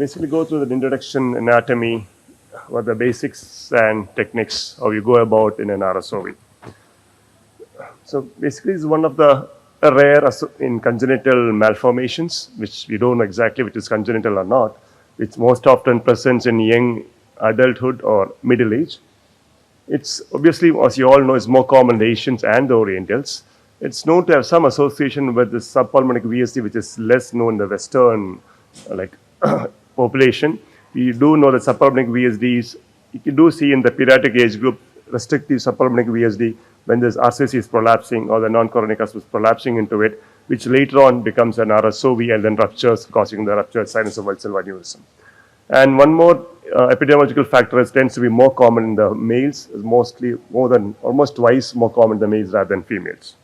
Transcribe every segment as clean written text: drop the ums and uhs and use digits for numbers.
basically go through the introduction, anatomy, what the basics and techniques, how you go about in an RSOV. So basically, it's one of the rare in congenital malformations, which we don't know exactly which is congenital or not, which most often presents in young adulthood or middle age. It's obviously, as you all know, is more common in the Asians and the Orientals. It's known to have some association with the subpulmonic VSD, which is less known in the Western population. We do know that subpulmonic VSDs, you do see in the pediatric age group, restrictive subpulmonic VSD, when this RCC is prolapsing or the non-coronary cusp is prolapsing into it, which later on becomes an RSOV and then ruptures, causing the ruptured sinusoval cell aneurysm. And one more epidemiological factor tends to be more common in the males, is almost twice more common in the males rather than females.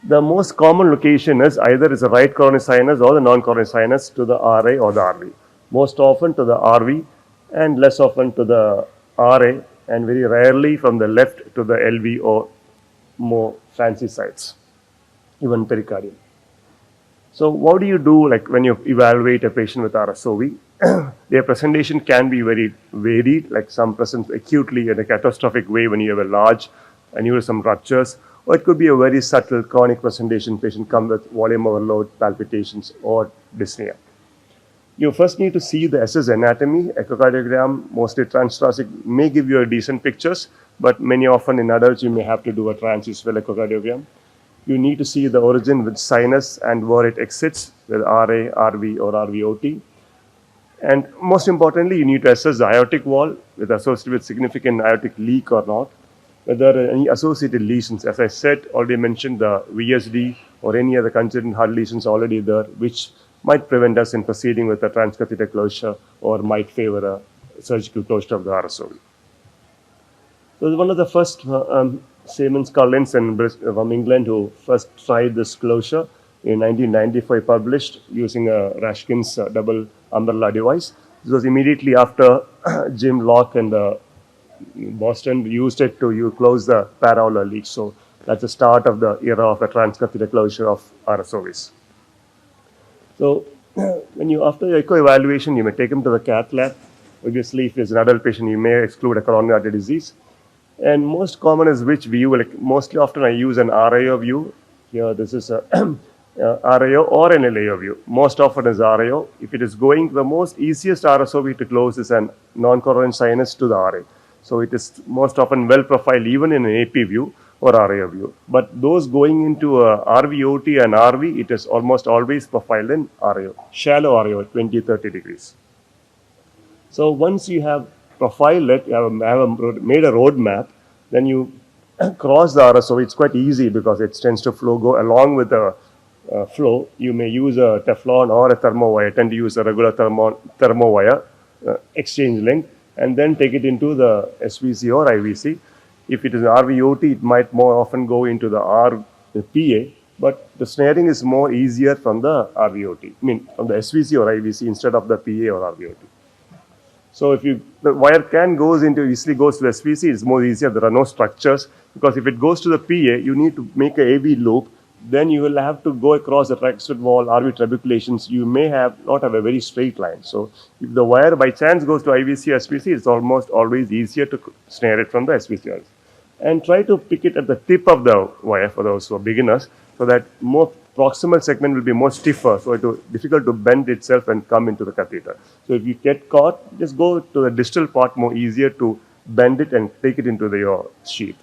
The most common location is either is the right coronary sinus or the non-coronary sinus to the RA or the RV. Most often to the RV and less often to the RA, and very rarely from the left to the LV or more fancy sites, even pericardium. So what do you do when you evaluate a patient with RSOV? Their presentation can be very varied, like some present acutely in a catastrophic way when you have a large aneurysm ruptures, or it could be a very subtle chronic presentation. Patient come with volume overload, palpitations, or dyspnea. You first need to see the SS anatomy. Echocardiogram, mostly transthoracic, may give you a decent pictures, but many often in adults you may have to do a transvascular echocardiogram. You need to see the origin with sinus and where it exits with RA, RV, or RVOT. And most importantly, you need to assess the aortic wall associated with significant aortic leak or not. Whether there are any associated lesions. As I said, already mentioned the VSD or any other congenital heart lesions already there, which might prevent us in proceeding with a transcatheter closure or might favor a surgical closure of the RSOV. So one of the first Siemens Collins from England who first tried this closure in 1995 published using a Rashkin's double umbrella device. This was immediately after Jim Locke and Boston used it to close the paravalvular leak. So that's the start of the era of a transcatheter closure of RSOVs. So after your echo evaluation, you may take him to the cath lab. Obviously, if it's an adult patient, you may exclude a coronary artery disease. And most common is which view. Mostly often I use an RAO view. Here, this is a RAO or an LAO view. Most often is RAO. If it is going, the most easiest RSOV to close is an non-coronary sinus to the RA. So it is most often well profiled even in an AP view or RAO view. But those going into a RVOT and RV, it is almost always profiled in RAO, shallow RAO, 20-30 degrees. So once you have profiled it, you have made a road map, then you cross the RSOV. It's quite easy because it tends to go along with the flow. You may use a Teflon or a thermo wire. I tend to use a regular thermo wire exchange link and then take it into the SVC or IVC. If it is an RVOT, it might more often go into the PA, but the snaring is more easier from the RVOT, from the SVC or IVC instead of the PA or RVOT. So if the wire easily goes to the SVC, it's more easier. There are no structures because if it goes to the PA, you need to make a AV loop. Then you will have to go across the tricuspid wall, RV trabeculations. You may not have a very straight line. So if the wire by chance goes to IVC or SVC, it's almost always easier to snare it from the SVC. And try to pick it at the tip of the wire for those who are beginners, so that more proximal segment will be more stiffer, so it will be difficult to bend itself and come into the catheter. So if you get caught, just go to the distal part, more easier to bend it and take it into your sheath.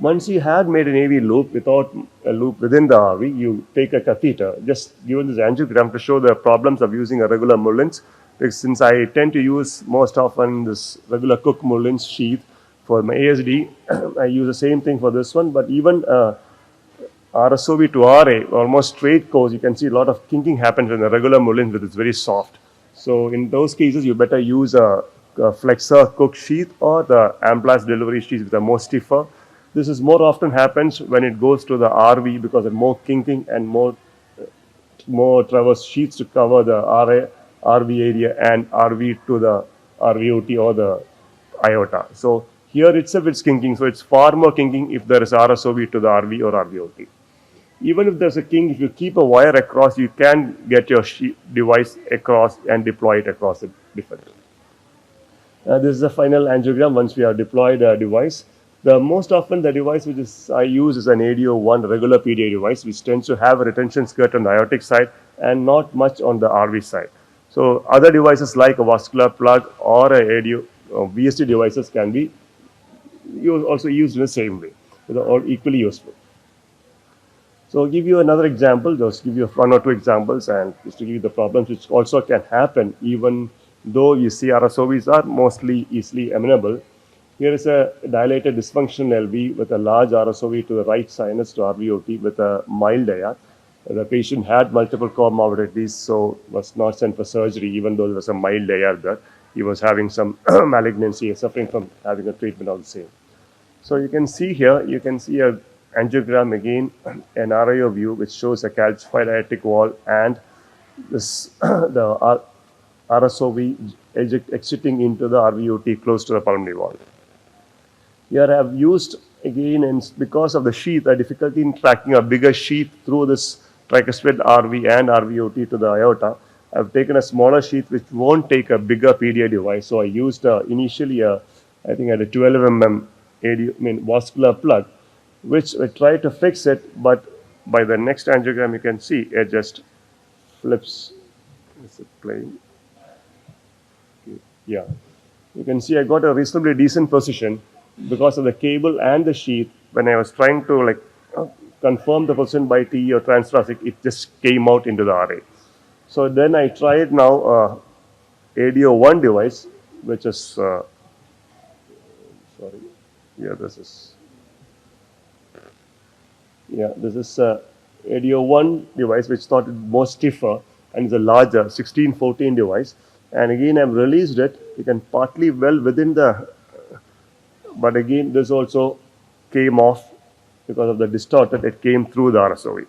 Once you have made an AV loop without a loop within the RV, you take a catheter, just given this angiogram to show the problems of using a regular Mullins. Since I tend to use most often this regular Cook Mullins sheath for my ASD, I use the same thing for this one, but even RSOV to RA, almost straight course, you can see a lot of kinking happens in the regular Mullins, but it's very soft. So in those cases, you better use a flexor Cook sheath or the Amplas delivery sheath with a more stiffer. This is more often happens when it goes to the RV because of more kinking and more traverse sheets to cover the RA, RV area and RV to the RVOT or the aorta. So here itself it's kinking, so it's far more kinking if there is RSOV to the RV or RVOT. Even if there's a kink, if you keep a wire across, you can get your device across and deploy it across the defect. This is the final angiogram once we have deployed a device. The most often the device which is I use is an ADO1 regular PDA device, which tends to have a retention skirt on the aortic side and not much on the RV side. So other devices like a vascular plug or a ADO VSD devices can be also used in the same way. They're all equally useful. So I'll give you another example, just give you one or two examples, and just to give you the problems which also can happen even though you see RSOVs are mostly easily amenable. Here is a dilated dysfunctional LV with a large RSOV to the right sinus to RVOT with a mild AR. The patient had multiple comorbidities, so was not sent for surgery even though there was a mild AR there. He was having some malignancy, suffering from having a treatment all the same. So you can see here, you can see a angiogram again, an RIO view which shows a calcified aortic wall and this the RSOV exiting into the RVOT close to the pulmonary wall. Here I have used again, and because of the sheath, a difficulty in tracking a bigger sheath through this tricuspid RV and RVOT to the aorta. I've taken a smaller sheath which won't take a bigger PDA device. So I used initially I think I had a 12 mm vascular plug, which I tried to fix it, but by the next angiogram you can see it just flips. Is it playing? Yeah, you can see I got a reasonably decent position because of the cable and the sheath. When I was trying to confirm the position by TE or transthoracic, it just came out into the RA. So then I tried now ADO1 device, which is sorry, yeah, this is ADO1 device, which thought it more stiffer and is a larger 16-14 device. And again, I've released it. You can partly well within the, but again, this also came off because of the distorted. It came through the RSOV.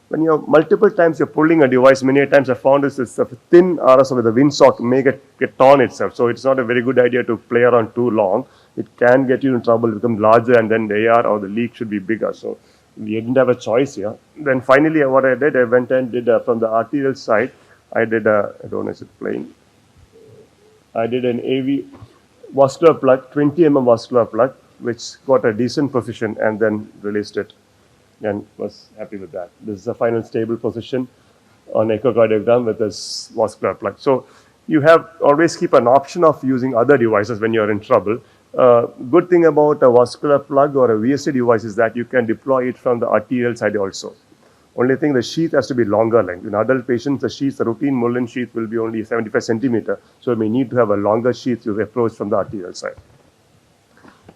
When you're multiple times you're pulling a device, many times I found this is a thin RSOV, the windsock may get torn itself. So it's not a very good idea to play around too long. It can get you in trouble, become larger, and then the AR or the leak should be bigger. So we didn't have a choice here. Then finally, what I did, I went and did from the arterial side, I did I don't know, is it playing? I did an AV vascular plug, 20 mm vascular plug, which got a decent position and then released it and was happy with that. This is the final stable position on echocardiogram with this vascular plug. So you have always keep an option of using other devices when you're in trouble. Good thing about a vascular plug or a VSD device is that you can deploy it from the arterial side also. Only thing, the sheath has to be longer length. In adult patients, the routine Mullen sheath will be only 75 centimeter. So you may need to have a longer sheath to approach from the arterial side.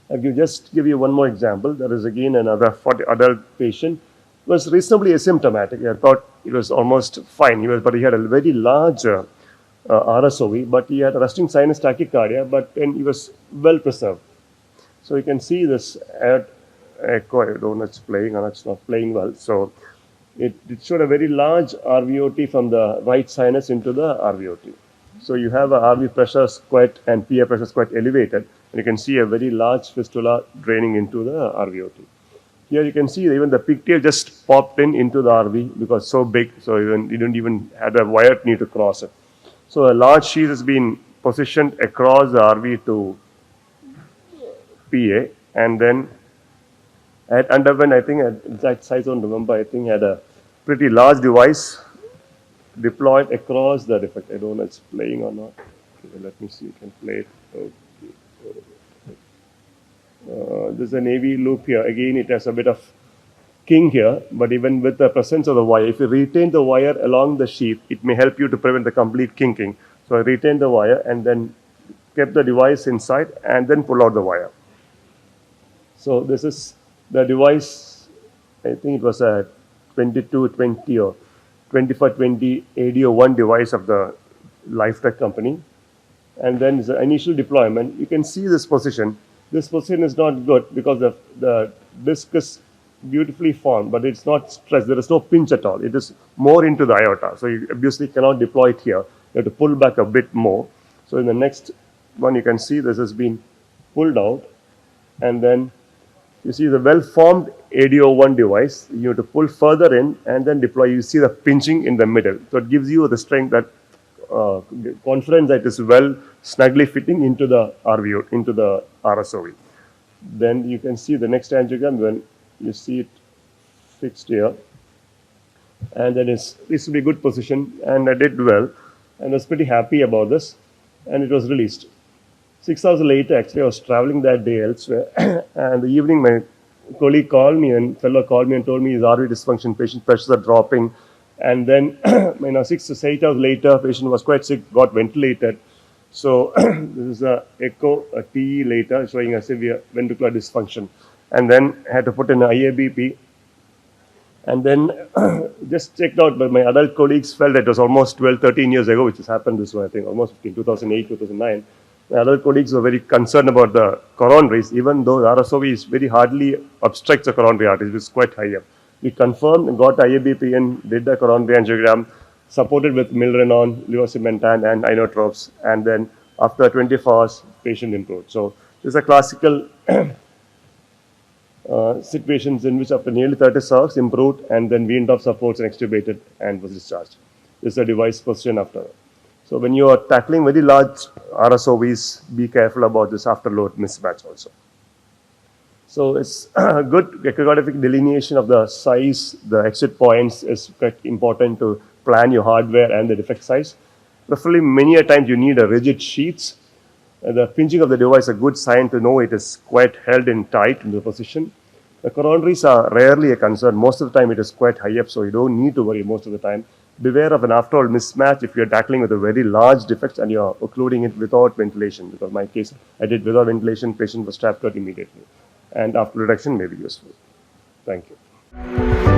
I will just give you one more example. There is again another adult patient who was reasonably asymptomatic. I thought it was almost fine. But he had a very large RSOV, but he had a resting sinus tachycardia, but then he was well preserved. So you can see this echo. I don't know it's playing or it's not playing well. So it showed a very large RVOT from the right sinus into the RVOT. So you have a RV pressure quite and PA pressure is quite elevated, and you can see a very large fistula draining into the RVOT. Here you can see even the pigtail just popped into the RV because it's so big, so you didn't even have a wire need to cross it. So a large sheath has been positioned across the RV to PA, and then at underwent, I think, exact size I don't remember, I think had a pretty large device deployed across the defect. I don't know if it's playing or not. Okay, let me see, you can play it. Okay. There's an AV loop here. Again, it has a bit of kink here, but even with the presence of the wire, if you retain the wire along the sheath, it may help you to prevent the complete kinking. So I retained the wire and then kept the device inside and then pull out the wire. So this is the device. I think it was a 2220 or 2420 ADO1 device of the LifeTech company. And then the initial deployment, you can see this position. This position is not good because the disc is beautifully formed, but it's not stressed. There is no pinch at all. It is more into the aorta. So you obviously cannot deploy it here. You have to pull back a bit more. So in the next one, you can see this has been pulled out and then You see the well-formed ADO1 device, you have to pull further in and then deploy. You see the pinching in the middle. So it gives you the strength, that confidence that is well snugly fitting into the RVO, into the RSOV. Then you can see the next angiogram when you see it fixed here. And then it's reasonably good position, and I did well and was pretty happy about this, and it was released. 6 hours later, actually, I was traveling that day elsewhere, and the evening, my colleague called me and fellow called me and told me his RV dysfunction, patient pressures are dropping. And then, 6 to 8 hours later, patient was quite sick, got ventilated. So this is a echo, a TE later, showing a severe ventricular dysfunction. And then had to put in an IABP. And then just checked out, but my adult colleagues felt that it was almost 12, 13 years ago, which has happened this way, I think, almost in 2008, 2009. My other colleagues were very concerned about the coronaries, even though the RSOV is very hardly obstructs the coronary arteries, which is quite high up. We confirmed and got IABP in, did the coronary angiogram, supported with milrinone, levosimentan, and inotropes, and then after 24 hours, patient improved. So this is a classical situations in which after nearly 30 hours improved, and then weaned off supports and extubated and was discharged. This is a device position after. So when you are tackling very large RSOVs, be careful about this afterload mismatch also. So it's a good echographic delineation of the size, the exit points is quite important to plan your hardware and the defect size. Preferably many a times you need a rigid sheets. The pinching of the device is a good sign to know it is quite held in tight in the position. The coronaries are rarely a concern. Most of the time it is quite high up, so you don't need to worry most of the time. Beware of an afterall mismatch if you're tackling with a very large defect and you're occluding it without ventilation. Because in my case, I did without ventilation, patient was strapped out immediately. And after reduction may be useful. Thank you.